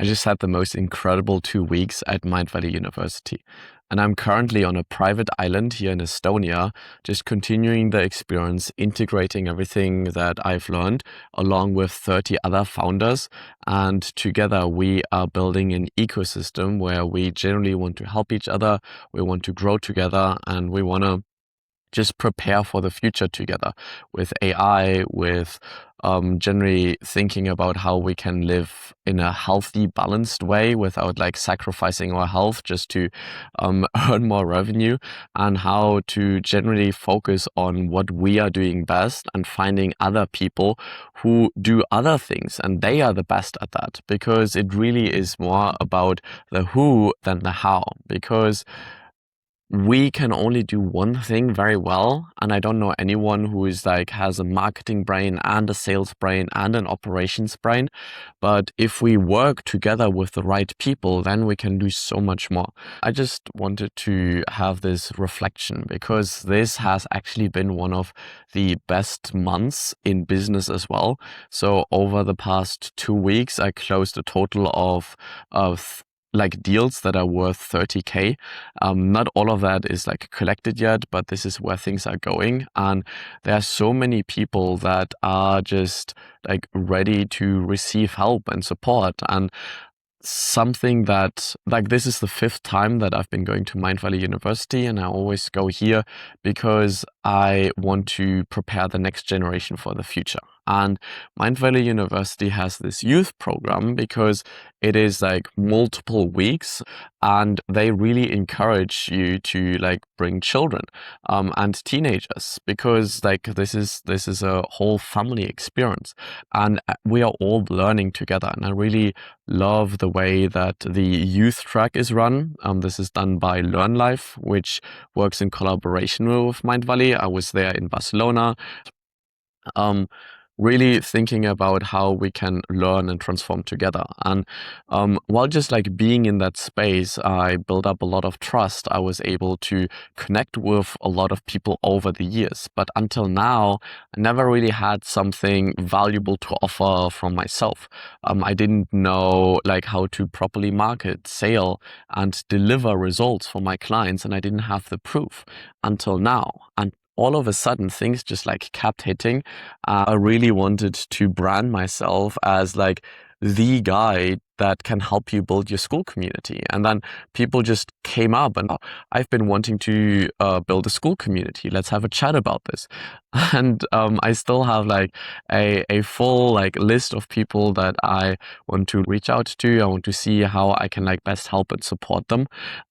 I just had the most incredible 2 weeks at Mindvalley University. And I'm currently on a private island here in Estonia, just continuing the experience, integrating everything that I've learned along with 30 other founders. And together we are building an ecosystem where we generally want to help each other, we want to grow together, and we want to just prepare for the future together with AI, with generally thinking about how we can live in a healthy, balanced way without like sacrificing our health just to earn more revenue, and how to generally focus on what we are doing best and finding other people who do other things and they are the best at that, because it really is more about the who than the how, because we can only do one thing very well. And I don't know anyone who is like has a marketing brain and a sales brain and an operations brain. But if we work together with the right people, then we can do so much more. I just wanted to have this reflection because this has actually been one of the best months in business as well. So over the past 2 weeks, I closed a total of like deals that are worth 30K. Not all of that is like collected yet, but this is where things are going. And there are so many people that are just like ready to receive help and support. And something that, like, this is the fifth time that I've been going to Mindvalley University, and I always go here because I want to prepare the next generation for the future. And Mindvalley University has this youth program because it is like multiple weeks, and they really encourage you to like bring children and teenagers, because like this is a whole family experience, and we are all learning together. And I really love the way that the youth track is run. This is done by Learn Life, which works in collaboration with Mindvalley. I was there in Barcelona. Really thinking about how we can learn and transform together. And while just like being in that space, I built up a lot of trust. I was able to connect with a lot of people over the years. But until now, I never really had something valuable to offer from myself. I didn't know like how to properly market, sell, and deliver results for my clients. And I didn't have the proof until now. And all of a sudden, things just like kept hitting. I really wanted to brand myself as like the guy that can help you build your school community. And then people just came up and, "Oh, I've been wanting to build a school community. Let's have a chat about this." And I still have like a full like list of people that I want to reach out to. I want to see how I can like best help and support them.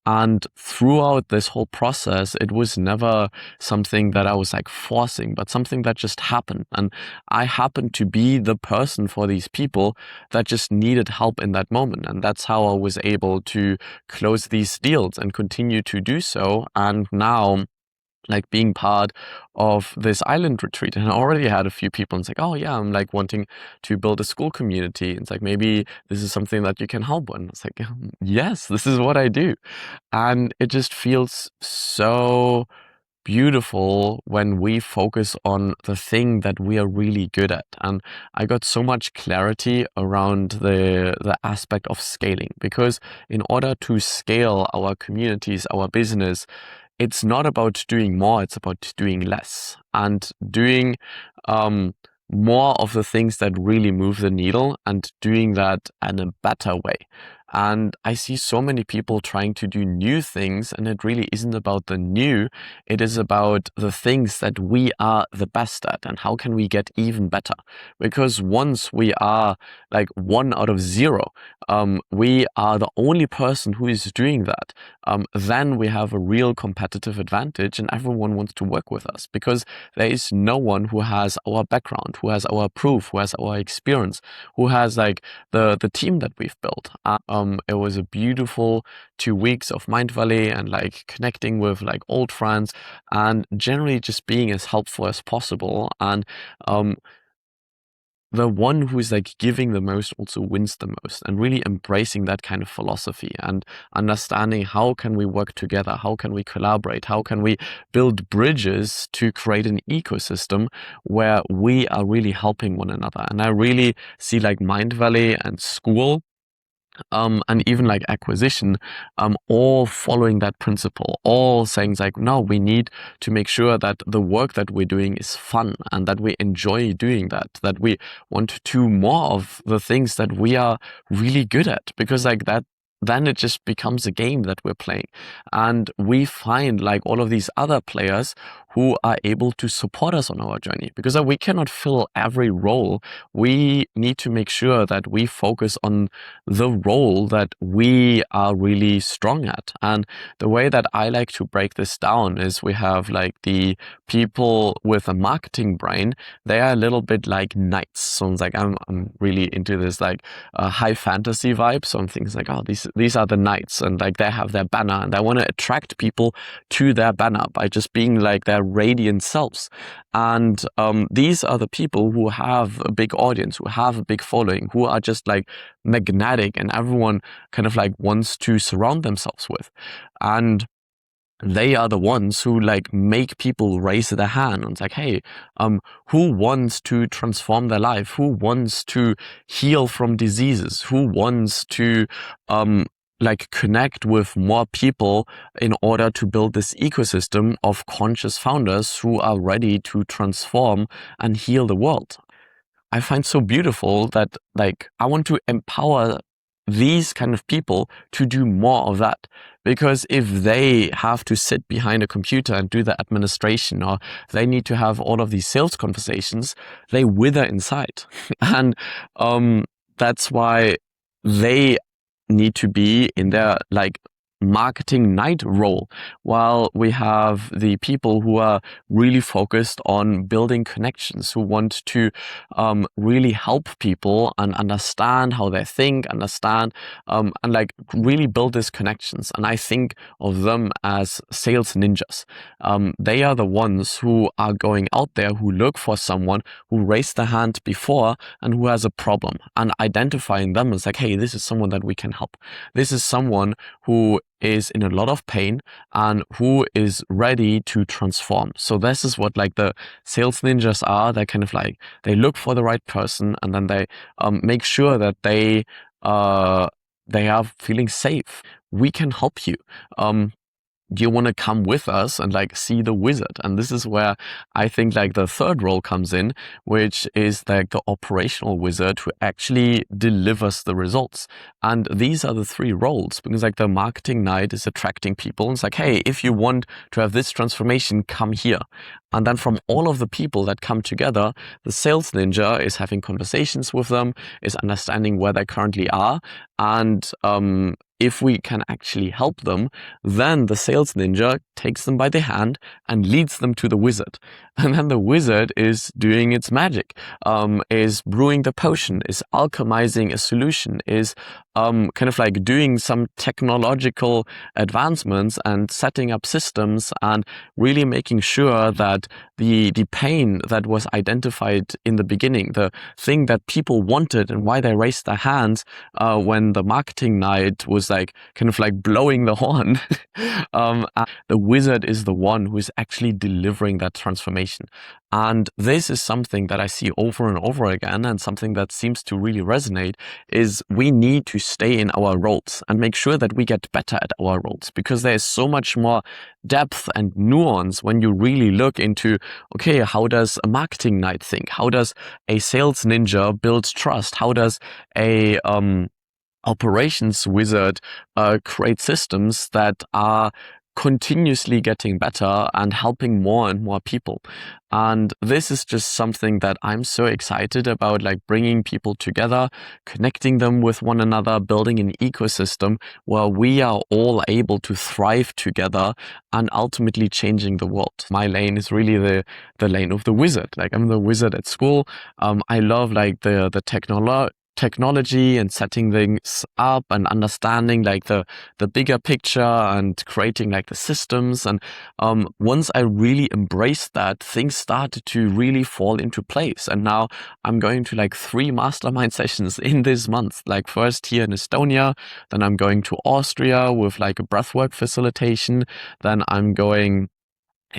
And throughout this whole process, it was never something that I was like forcing, but something that just happened. And I happened to be the person for these people that just needed help in that moment. And that's how I was able to close these deals and continue to do so. And now, like being part of this island retreat, and I already had a few people, and it's like, "Oh yeah, I'm like wanting to build a school community." It's like, maybe this is something that you can help with. And it's like, yes, this is what I do. And it just feels so beautiful when we focus on the thing that we are really good at. And I got so much clarity around the aspect of scaling, because in order to scale our communities, our business, it's not about doing more, it's about doing less and doing more of the things that really move the needle, and doing that in a better way. And I see so many people trying to do new things, and it really isn't about the new. It is about the things that we are the best at and how can we get even better. Because once we are like 1 out of 0, we are the only person who is doing that. Then we have a real competitive advantage, and everyone wants to work with us because there is no one who has our background, who has our proof, who has our experience, who has like the team that we've built. It was a beautiful 2 weeks of Mindvalley and like connecting with like old friends, and generally just being as helpful as possible. And the one who is like giving the most also wins the most, and really embracing that kind of philosophy and understanding how can we work together, how can we collaborate, how can we build bridges to create an ecosystem where we are really helping one another. And I really see like Mindvalley and school and even like acquisition, all following that principle, all saying like, no, we need to make sure that the work that we're doing is fun and that we enjoy doing that we want to do more of the things that we are really good at, because like that, then it just becomes a game that we're playing. And we find like all of these other players who are able to support us on our journey, because we cannot fill every role. We need to make sure that we focus on the role that we are really strong at. And the way that I like to break this down is we have like the people with a marketing brain. They are a little bit like knights. So it's like I'm really into this like high fantasy vibe. So I'm thinking like, oh, these are the knights, and like they have their banner, and I want to attract people to their banner by just being like their radiant selves. And these are the people who have a big audience, who have a big following, who are just like magnetic, and everyone kind of like wants to surround themselves with. And they are the ones who like make people raise their hand and it's like, hey, who wants to transform their life? Who wants to heal from diseases? Who wants to like connect with more people in order to build this ecosystem of conscious founders who are ready to transform and heal the world? I find so beautiful that like I want to empower these kind of people to do more of that. Because if they have to sit behind a computer and do the administration, or they need to have all of these sales conversations, they wither inside. And that's why they need to be in their like marketing knight role, while we have the people who are really focused on building connections, who want to really help people and understand how they think, understand and like really build these connections. And I think of them as sales ninjas. They are the ones who are going out there, who look for someone who raised their hand before and who has a problem, and identifying them as like, hey, this is someone that we can help. This is someone who is in a lot of pain and who is ready to transform. So this is what like the sales ninjas are. They kind of like, they look for the right person, and then they make sure that they are feeling safe. We can help you. Do you want to come with us and like see the wizard? And this is where I think like the third role comes in, which is like the operational wizard who actually delivers the results. And these are the three roles, because like the marketing knight is attracting people. It's like, hey, if you want to have this transformation, come here. And then from all of the people that come together, the sales ninja is having conversations with them, is understanding where they currently are. And if we can actually help them, then the sales ninja takes them by the hand and leads them to the wizard. And then the wizard is doing its magic, is brewing the potion, is alchemizing a solution, is kind of like doing some technological advancements and setting up systems and really making sure that the pain that was identified in the beginning, the thing that people wanted and why they raised their hands when the marketing knight was like kind of like blowing the horn, the wizard is the one who is actually delivering that transformation. And this is something that I see over and over again, and something that seems to really resonate is we need to stay in our roles and make sure that we get better at our roles, because there is so much more depth and nuance when you really look into, okay, how does a marketing knight think? How does a sales ninja build trust? How does a operations wizard create systems that are continuously getting better and helping more and more people? And this is just something that I'm so excited about, like bringing people together, connecting them with one another, building an ecosystem where we are all able to thrive together and ultimately changing the world. My lane is really the lane of the wizard. Like I'm the wizard at school. I love like the technology and setting things up and understanding like the bigger picture and creating like the systems. And once I really embraced that, things started to really fall into place. And now I'm going to like 3 mastermind sessions in this month, like first here in Estonia, then I'm going to Austria with like a breathwork facilitation, then I'm going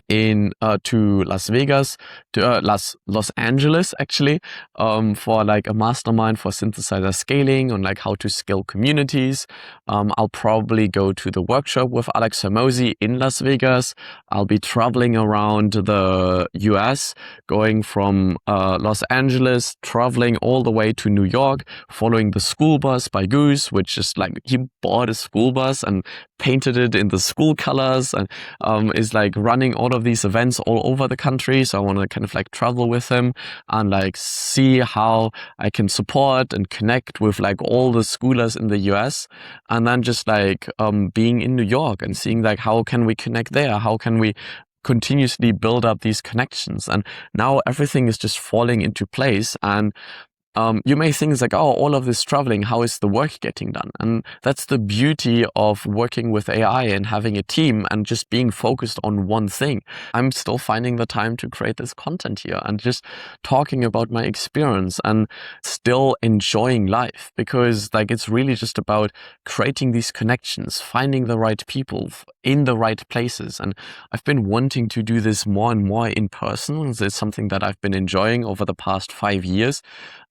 in to Las Vegas, to Los Angeles actually, for like a mastermind for synthesizer scaling on like how to scale communities. I'll probably go to the workshop with Alex Hermosi in Las Vegas. I'll be traveling around the US, going from Los Angeles, traveling all the way to New York, following the school bus by Goose, which is like he bought a school bus and painted it in the school colors, and is like running all of these events all over the country. So I want to kind of like travel with him and like see how I can support and connect with like all the schoolers in the US. And then just like being in New York and seeing like how can we connect there? How can we continuously build up these connections? And now everything is just falling into place. And you may think it's like, oh, all of this traveling, how is the work getting done? And that's the beauty of working with AI and having a team and just being focused on one thing. I'm still finding the time to create this content here and just talking about my experience and still enjoying life, because like it's really just about creating these connections, finding the right people in the right places. And I've been wanting to do this more and more in person. It's something that I've been enjoying over the past 5 years.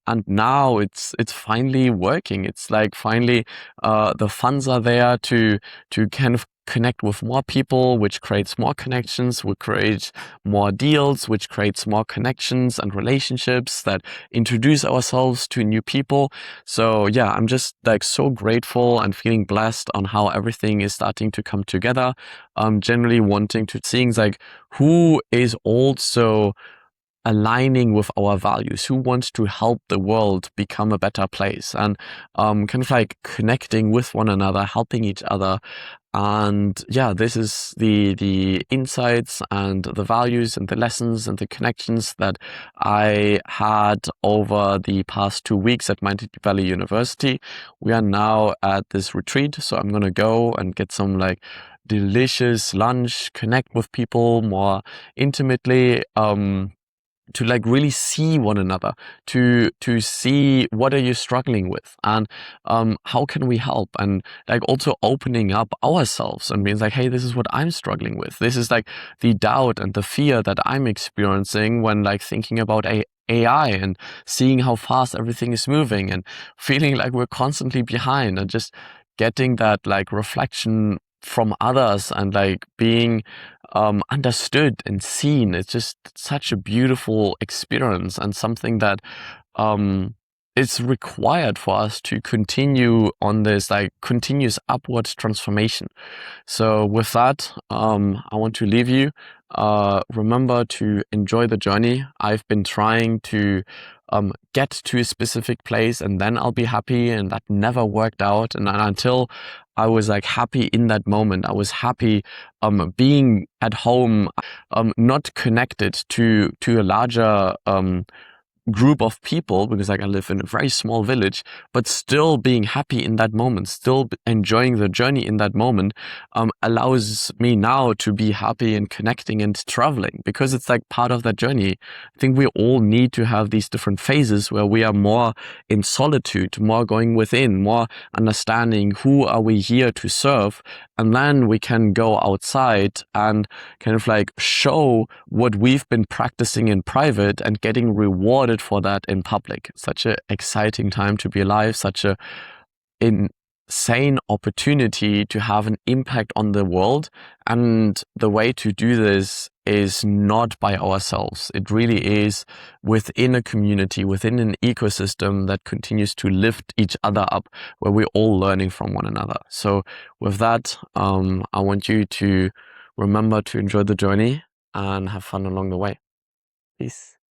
And now it's finally working. It's like finally the funds are there to kind of connect with more people, which creates more connections, will create more deals, which creates more connections and relationships that introduce ourselves to new people. So yeah, I'm just like so grateful and feeling blessed on how everything is starting to come together. Generally wanting to seeing like who is also aligning with our values, who wants to help the world become a better place, and kind of like connecting with one another, helping each other. And yeah, this is the insights and the values and the lessons and the connections that I had over the past 2 weeks at Mighty Valley University. We are now at this retreat, so I'm gonna go and get some like delicious lunch, connect with people more intimately, to like really see one another, to see what are you struggling with, and how can we help, and like also opening up ourselves and being like, hey, this is what I'm struggling with. This is like the doubt and the fear that I'm experiencing when like thinking about AI and seeing how fast everything is moving and feeling like we're constantly behind, and just getting that like reflection from others and like being understood and seen. It's just such a beautiful experience and something that is required for us to continue on this like continuous upward transformation. So with that, I want to leave you. Remember to enjoy the journey. I've been trying to get to a specific place and then I'll be happy, and that never worked out. And until I was like happy in that moment, I was happy being at home, not connected to a larger group of people, because like I live in a very small village, but still being happy in that moment, still enjoying the journey in that moment, allows me now to be happy and connecting and traveling, because it's like part of that journey. I think we all need to have these different phases where we are more in solitude, more going within, more understanding who are we here to serve, and then we can go outside and kind of like show what we've been practicing in private and getting rewarded for that in public. Such an exciting time to be alive, such a insane opportunity to have an impact on the world. And the way to do this is not by ourselves. It really is within a community, within an ecosystem that continues to lift each other up, where we're all learning from one another. So with that, I want you to remember to enjoy the journey and have fun along the way. Peace.